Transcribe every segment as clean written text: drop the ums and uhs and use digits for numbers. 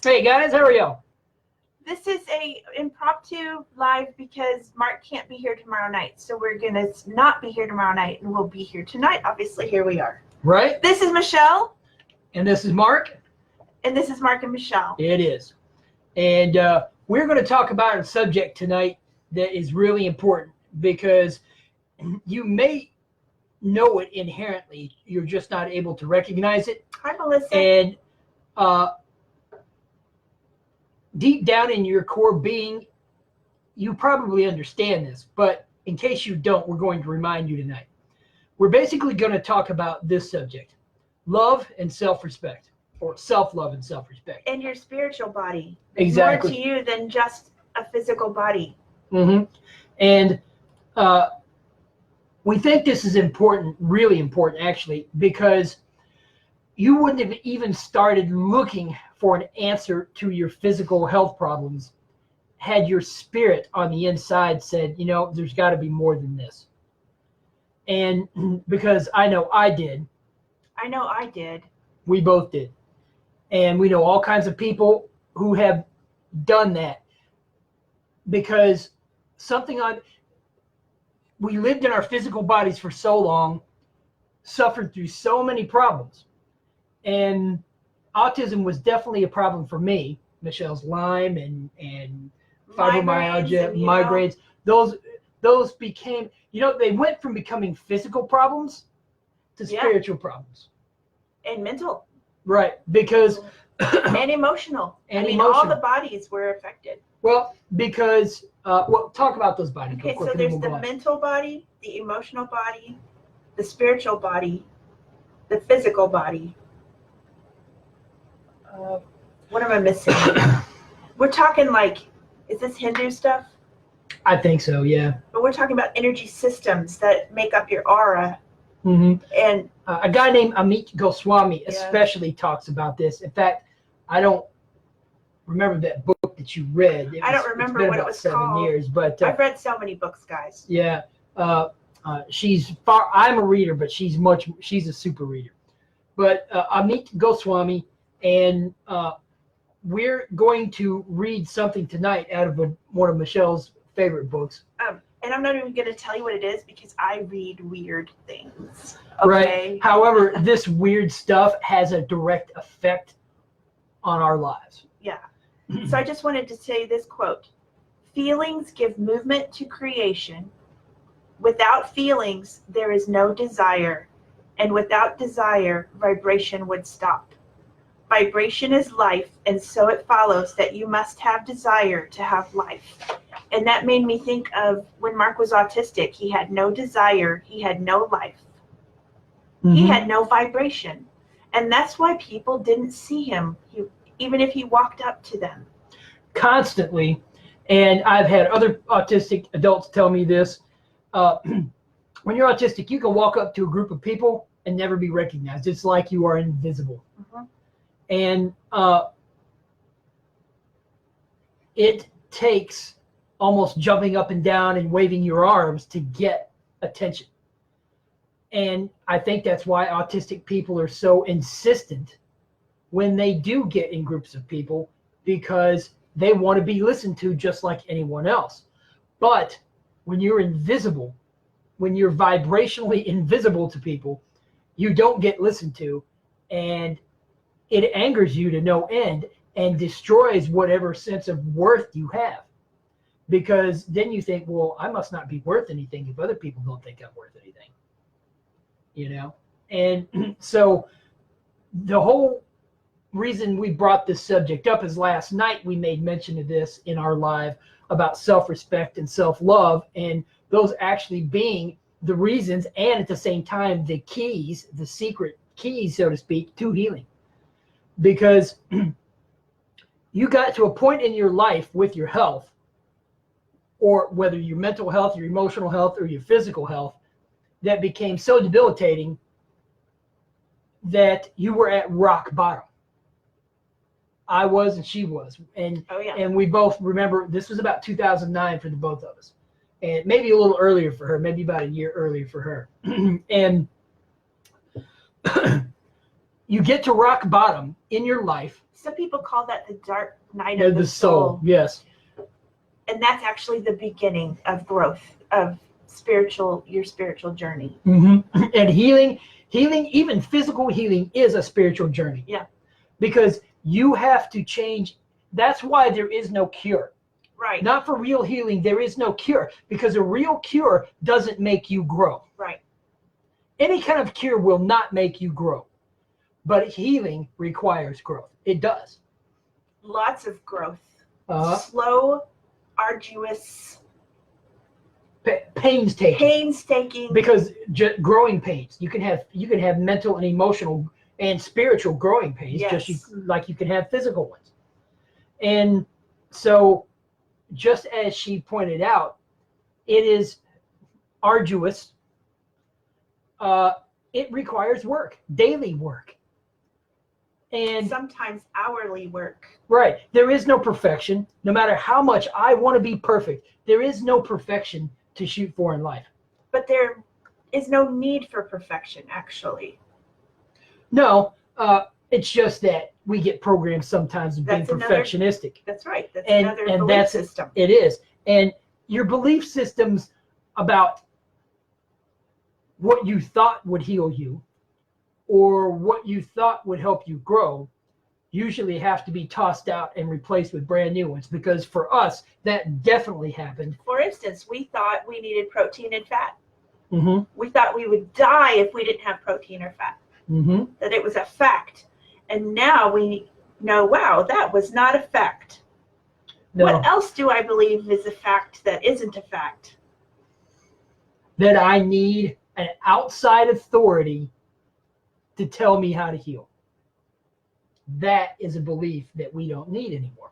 Hey guys, how are y'all? This is a impromptu live because Mark can't be here tomorrow night. So we're going to not be here tomorrow night and we'll be here tonight. Obviously, here we are. Right? This is Michelle. And this is Mark. And this is Mark and Michelle. It is. And we're going to talk about a subject tonight that is really important because you may know it inherently. You're just not able to recognize it. Hi, Melissa. And deep down in your core being, you probably understand this. But in case you don't, we're going to remind you tonight. We're basically going to talk about this subject. Love and self-respect. Or self-love and self-respect. And your spiritual body. Exactly. More to you than just a physical body. Mm-hmm. And we think this is important, really important actually, because you wouldn't have even started looking for an answer to your physical health problems had your spirit on the inside said, you know, there's got to be more than this. And because I know I did. I know I did. We both did. And we know all kinds of people who have done that because we lived in our physical bodies for so long, suffered through so many problems. And autism was definitely a problem for me. Michelle's Lyme and fibromyalgia, migraines. Those became, they went from becoming physical problems to spiritual problems. And mental. Right, because and emotional. All the bodies were affected. Well, because talk about those bodies. Okay, so there's the mental body, the emotional body, the spiritual body, the physical body. What am I missing? We're talking is this Hindu stuff? I think so, yeah. But we're talking about energy systems that make up your aura. Mm-hmm. And a guy named Amit Goswami especially talks about this. In fact, I don't remember that book that you read. I don't remember what it was called. 7 years, but I've read so many books, guys. Yeah, I'm a reader, but she's a super reader. But Amit Goswami, and we're going to read something tonight out of one of Michelle's favorite books. And I'm not even going to tell you what it is because I read weird things. Okay? Right. However, this weird stuff has a direct effect on our lives. Yeah. So I just wanted to say this quote. Feelings give movement to creation. Without feelings, there is no desire. And without desire, vibration would stop. Vibration is life, and so it follows that you must have desire to have life. And that made me think of when Mark was autistic. He had no desire. He had no life. Mm-hmm. He had no vibration. And that's why people didn't see him, even if he walked up to them. Constantly. And I've had other autistic adults tell me this. When you're autistic, you can walk up to a group of people and never be recognized. It's like you are invisible. Mm-hmm. And it takes almost jumping up and down and waving your arms to get attention. And I think that's why autistic people are so insistent when they do get in groups of people, because they want to be listened to just like anyone else. But when you're invisible, when you're vibrationally invisible to people, you don't get listened to, and it angers you to no end and destroys whatever sense of worth you have. Because then you think, well, I must not be worth anything if other people don't think I'm worth anything. And so the whole reason we brought this subject up is last night we made mention of this in our live about self-respect and self-love, and those actually being the reasons and at the same time the keys, the secret keys, so to speak, to healing. Because you got to a point in your life with your health, or whether your mental health, your emotional health, or your physical health, that became so debilitating that you were at rock bottom. I was and she was. And and we both remember this was about 2009 for the both of us. And maybe a little earlier for her, maybe about a year earlier for her. And you get to rock bottom in your life. Some people call that the dark night of of the soul. Yes. And that's actually the beginning of growth of your spiritual journey. Mm-hmm. And healing, even physical healing, is a spiritual journey. Yeah. Because you have to change. That's why there is no cure. Right. Not for real healing, there is no cure, because a real cure doesn't make you grow. Right. Any kind of cure will not make you grow, but healing requires growth. It does. Lots of growth. Slow, arduous, painstaking. Because growing pains, you can have mental and emotional and spiritual growing pains, yes. just like you can have physical ones. And so, just as she pointed out, it is arduous. It requires work, daily work, and sometimes hourly work. Right. There is no perfection. No matter how much I want to be perfect, there is no perfection to shoot for in life. But there is no need for perfection, actually. No, it's just that we get programmed sometimes of being perfectionistic. That's right. That's another belief system. It is. And your belief systems about what you thought would heal you or what you thought would help you grow usually have to be tossed out and replaced with brand new ones, because for us, that definitely happened. For instance, we thought we needed protein and fat. Mm-hmm. We thought we would die if we didn't have protein or fat. Mm-hmm. That it was a fact. And now we know, wow, that was not a fact. No. What else do I believe is a fact that isn't a fact? That I need an outside authority to tell me how to heal. That is a belief that we don't need anymore.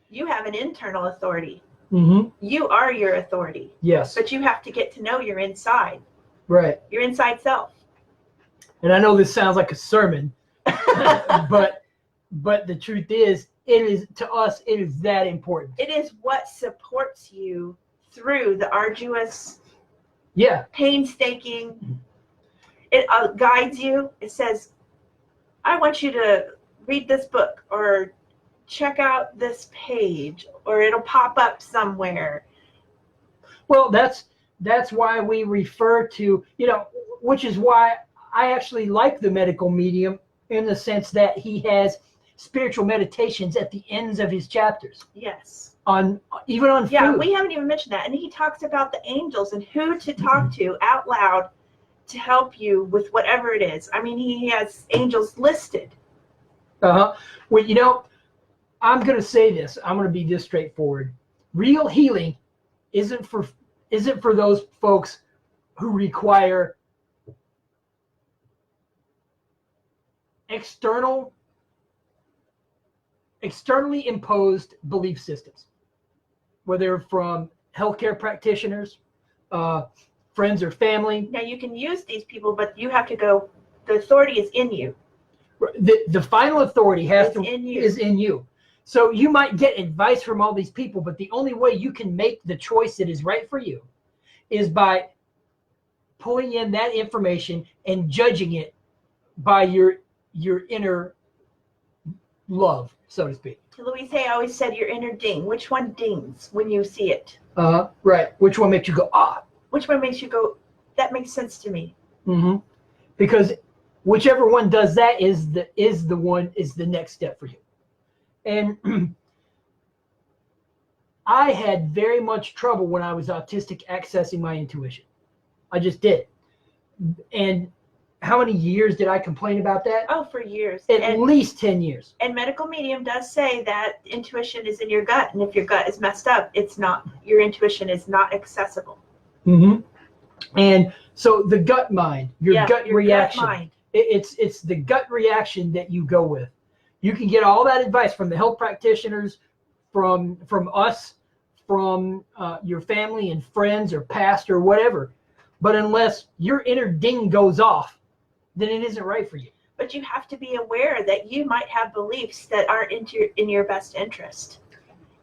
You have an internal authority. Mm-hmm. You are your authority. Yes. But you have to get to know your inside. Right. Your inside self. And I know this sounds like a sermon, but the truth is, it is, to us, it is that important. It is what supports you through the arduous, painstaking. It guides you. It says, I want you to read this book or check out this page, or it'll pop up somewhere. Well, that's why we refer to, which is why I actually like the medical medium, in the sense that he has spiritual meditations at the ends of his chapters. Yes. Even on food. Yeah, we haven't even mentioned that. And he talks about the angels and who to talk to out loud to help you with whatever it is. I mean, he has angels listed. Well, I'm going to say this. I'm going to be this straightforward. Real healing isn't for those folks who require externally imposed belief systems, whether from healthcare practitioners, friends or family. Now, you can use these people, but you have to go, the authority is in you. The final authority is in you. So you might get advice from all these people, but the only way you can make the choice that is right for you is by pulling in that information and judging it by your inner love, so to speak. Louise Hay always said your inner ding. Which one dings when you see it? Right. Which one makes you go, ah? Which one makes you go, that makes sense to me? Mm-hmm. Because whichever one does that is the next step for you. And I had very much trouble when I was autistic accessing my intuition. I just did. And how many years did I complain about that? Oh, for years. At least 10 years. And medical medium does say that intuition is in your gut. And if your gut is messed up, your intuition is not accessible. Mm-hmm. And so the gut mind, your gut reaction, gut mind. It's the gut reaction that you go with. You can get all that advice from the health practitioners, from us, from your family and friends or past or whatever. But unless your inner ding goes off, then it isn't right for you. But you have to be aware that you might have beliefs that aren't in your best interest.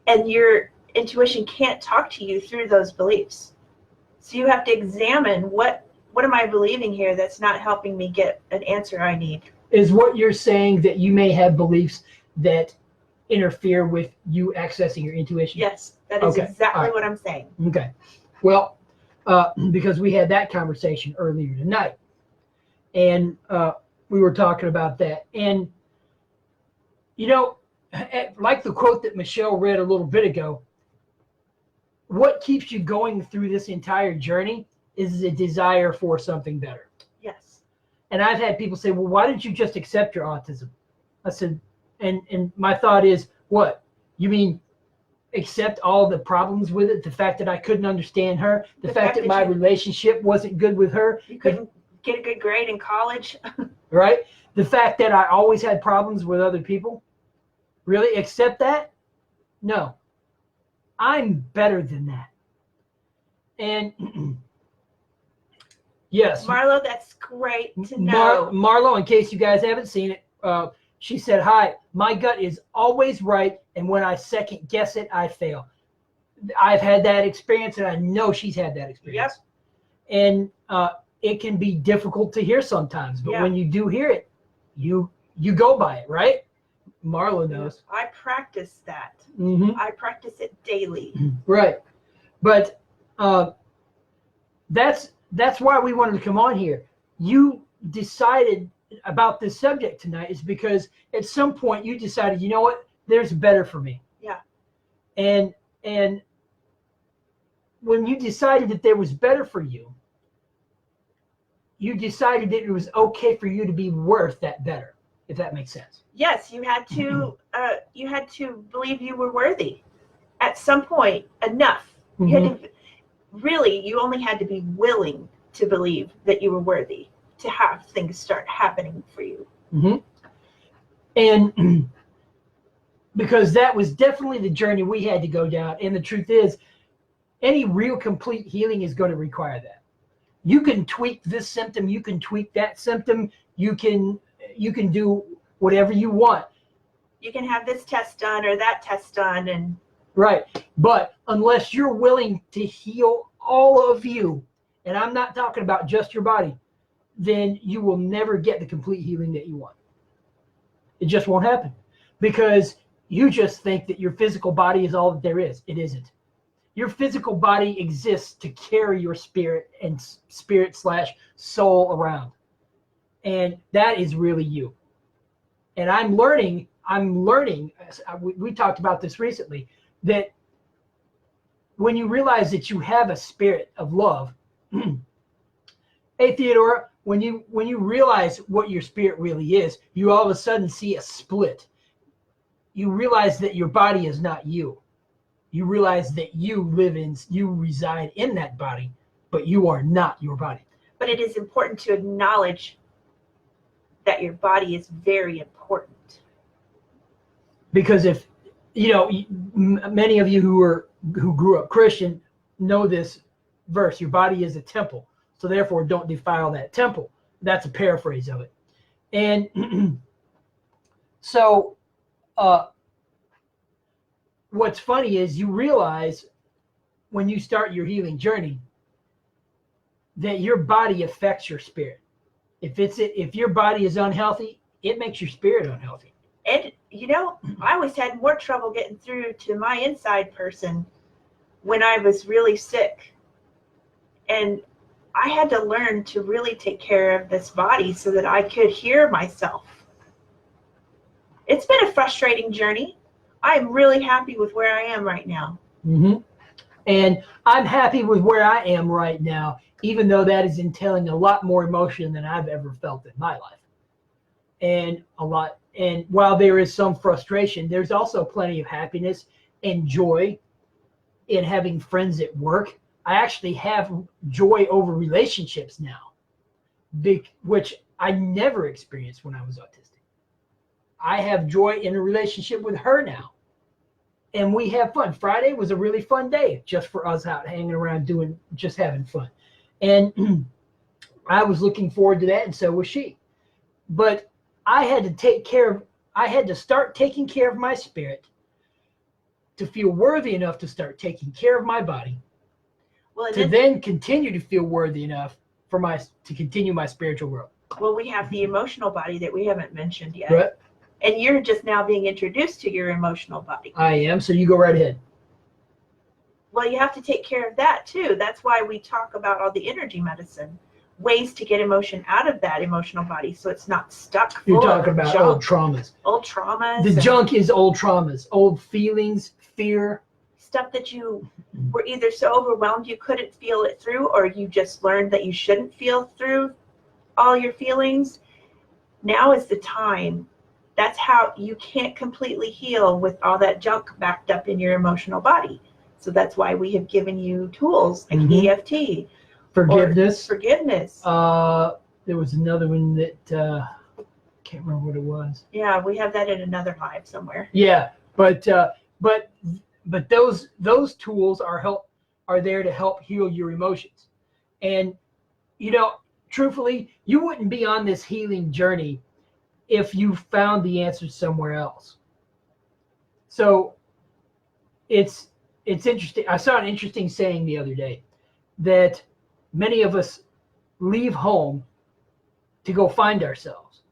And your intuition can't talk to you through those beliefs. So you have to examine what am I believing here that's not helping me get an answer I need. Is what you're saying that you may have beliefs that interfere with you accessing your intuition? Yes, that is Okay. exactly All right. what I'm saying. Okay. Well, because we had that conversation earlier tonight, and we were talking about that. And, you know, like the quote that Michelle read a little bit ago, what keeps you going through this entire journey is a desire for something better. Yes. And I've had people say, well, why didn't you just accept your autism? I said, and my thought is, what? You mean accept all the problems with it? The fact that I couldn't understand her, the fact that my relationship wasn't good with her. You couldn't get a good grade in college. Right? The fact that I always had problems with other people. Really? Accept that? No. I'm better than that. And yes. Marlo, that's great to know. Marlo, in case you guys haven't seen it, she said, hi, my gut is always right, and when I second guess it, I fail. I've had that experience, and I know she's had that experience. Yep. And it can be difficult to hear sometimes, but when you do hear it, you go by it, right? Marlo knows. I practice that. Mm-hmm. I practice it daily. Right. But that's why we wanted to come on here. You decided about this subject tonight is because at some point you decided, you know what, there's better for me. Yeah. And when you decided that there was better for you, you decided that it was okay for you to be worth that better, if that makes sense. Yes, you had to believe you were worthy at some point enough. Mm-hmm. You had to, really, you only had to be willing to believe that you were worthy to have things start happening for you. Mm-hmm. And because that was definitely the journey we had to go down. And the truth is, any real complete healing is going to require that. You can tweak this symptom, you can tweak that symptom, you can do whatever you want. You can have this test done or that test done, and right. But unless you're willing to heal all of you, and I'm not talking about just your body, then you will never get the complete healing that you want. It just won't happen because you just think that your physical body is all that there is. It isn't. Your physical body exists to carry your spirit and spirit/soul around. And that is really you. And I'm learning, we talked about this recently, that when you realize that you have a spirit of love, hey Theodora, when you realize what your spirit really is, you all of a sudden see a split. You realize that your body is not you. You realize that you reside in that body, but you are not your body. But it is important to acknowledge that your body is very important. Because if, many of you who grew up Christian know this verse, your body is a temple, so therefore don't defile that temple. That's a paraphrase of it. And so what's funny is you realize when you start your healing journey that your body affects your spirit. If your body is unhealthy, it makes your spirit unhealthy. And I always had more trouble getting through to my inside person when I was really sick. And I had to learn to really take care of this body so that I could hear myself. It's been a frustrating journey. I'm really happy with where I am right now. Mm-hmm. And I'm happy with where I am right now, even though that is entailing a lot more emotion than I've ever felt in my life. And while there is some frustration, there's also plenty of happiness and joy in having friends at work. I actually have joy over relationships now, which I never experienced when I was autistic. I have joy in a relationship with her now. And we have fun. Friday was a really fun day just for us out hanging around just having fun. And I was looking forward to that, and so was she. But I had to start taking care of my spirit to feel worthy enough to start taking care of my body, then continue to feel worthy enough to continue my spiritual growth. Well, we have the emotional body that we haven't mentioned yet. Right. And you're just now being introduced to your emotional body. I am. So you go right ahead. Well, you have to take care of that too. That's why we talk about all the energy medicine, ways to get emotion out of that emotional body so it's not stuck full You're talking about junk. old traumas. Old traumas. The junk is old traumas, old feelings, fear. Stuff that you were either so overwhelmed you couldn't feel it through, or you just learned that you shouldn't feel through all your feelings. Now is the time. That's how you can't completely heal with all that junk backed up in your emotional body. So that's why we have given you tools like EFT. Forgiveness. Forgiveness. There was another one that can't remember what it was. Yeah, we have that in another live somewhere. Yeah, but those tools are there to help heal your emotions. And truthfully, you wouldn't be on this healing journey if you found the answers somewhere else. So it's interesting. I saw an interesting saying the other day that many of us leave home to go find ourselves,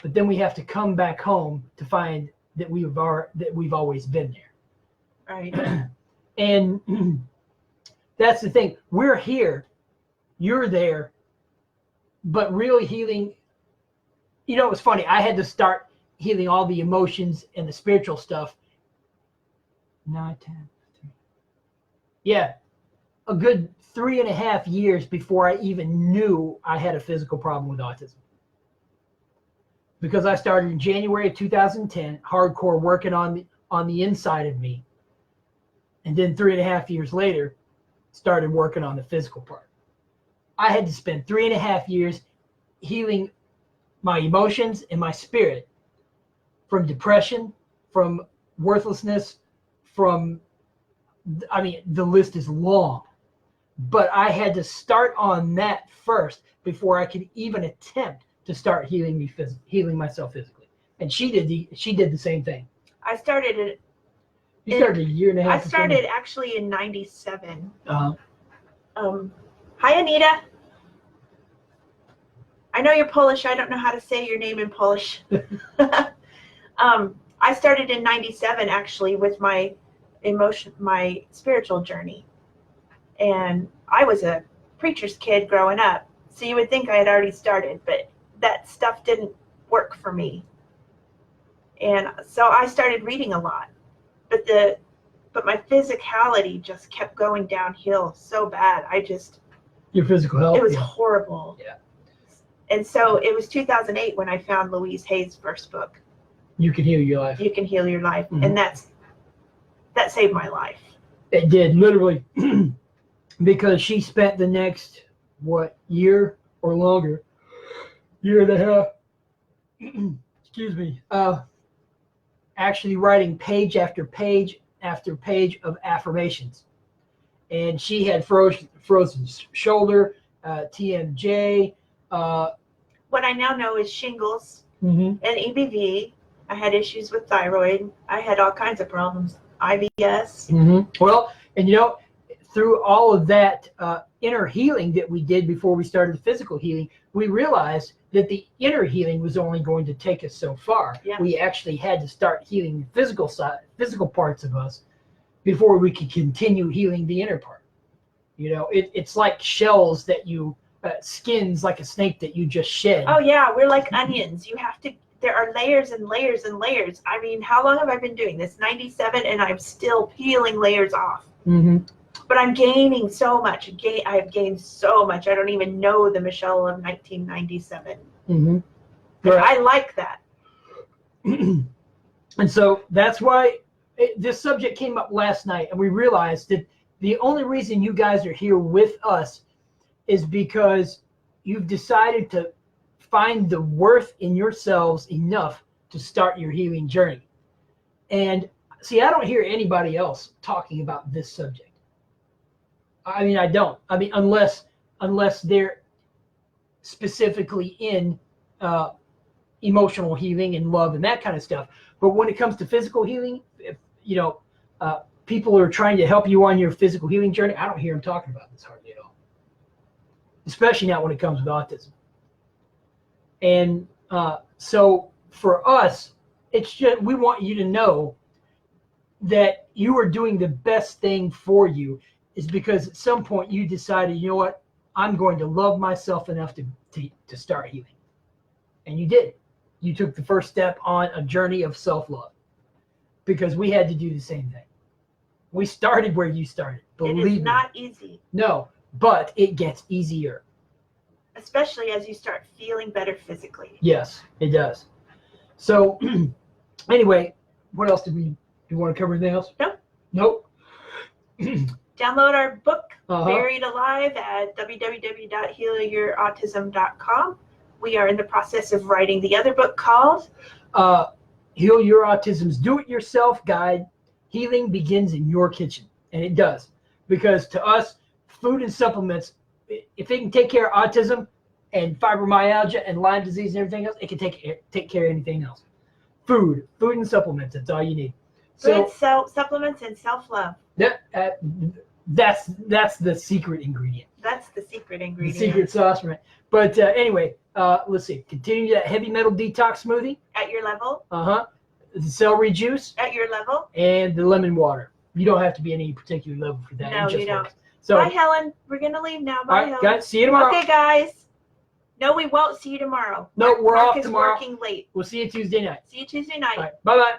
but then we have to come back home to find that we've always been there. Right. And that's the thing. We're here, you're there, but really healing. It was funny. I had to start healing all the emotions and the spiritual stuff. 9, 10. Yeah, a good 3.5 years before I even knew I had a physical problem with autism. Because I started in January of 2010, hardcore working on the inside of me. And then 3.5 years later, started working on the physical part. I had to spend 3.5 years healing my emotions and my spirit from depression, from worthlessness, the list is long, but I had to start on that first before I could even attempt to start healing myself physically. And she did the same thing. I started it. You started a year and a half. I started actually in 97. Uh-huh. Hi, Anita. I know you're Polish. I don't know how to say your name in Polish. I started in 97 actually with my spiritual journey. And I was a preacher's kid growing up. So you would think I had already started, but that stuff didn't work for me. And so I started reading a lot. But my physicality just kept going downhill so bad. Your physical health? It was horrible. Yeah. And so it was 2008 when I found Louise Hay's first book. You Can Heal Your Life. You Can Heal Your Life. Mm-hmm. And that saved my life. It did, literally. Because she spent the next, year or longer, year and a half, excuse me, actually writing page after page after page of affirmations. And she had frozen shoulder, TMJ. What I now know is shingles and EBV. I had issues with thyroid. I had all kinds of problems. IBS. Well, and through all of that inner healing that we did before we started physical healing, we realized that the inner healing was only going to take us so far. Yeah. We actually had to start healing the physical parts of us before we could continue healing the inner part. It's like shells that you skins, like a snake that you just shed. Oh yeah, we're like onions. There are layers and layers and layers. I mean, how long have I been doing this? 97, and I'm still peeling layers off. But I'm gaining so much. I have gained so much. I don't even know the Michelle of 1997. Right. I like that. And so that's why this subject came up last night, and we realized that the only reason you guys are here with us is because you've decided to find the worth in yourselves enough to start your healing journey. And see, I don't hear anybody else talking about this subject. I mean, I don't. I mean, unless they're specifically in emotional healing and love and that kind of stuff. But when it comes to physical healing, if people are trying to help you on your physical healing journey, I don't hear them talking about this hardly at all. Especially not when it comes with autism. And so for us, it's just we want you to know that you are doing the best thing for you, is because at some point you decided, you know what, I'm going to love myself enough to start healing. And you did. You took the first step on a journey of self-love, because we had to do the same thing. We started where you started. Believe me. It is not easy. No, but it gets easier. Especially as you start feeling better physically. Yes, it does. So anyway, what else do you want to cover? Anything else? Nope. Download our book, Uh-huh. Buried Alive, at www.healyourautism.com. We are in the process of writing the other book called Heal Your Autism's Do-It-Yourself Guide. Healing begins in your kitchen. And it does. Because to us, food and supplements, if it can take care of autism and fibromyalgia and Lyme disease and everything else, it can take care of anything else. Food and supplements, that's all you need. good supplements and self-love. That's the secret ingredient. That's the secret ingredient. The secret sauce, right? But anyway, let's see. Continue that heavy metal detox smoothie. At your level. The celery juice. At your level. And the lemon water. You don't have to be any particular level for that. No, you don't. So, bye, Helen. We're going to leave now. Bye, all right, Helen. guys, see you tomorrow. Okay, guys. No, we won't see you tomorrow. No, we're Mark off is tomorrow. working late. We'll see you Tuesday night. See you Tuesday night. All right, bye-bye.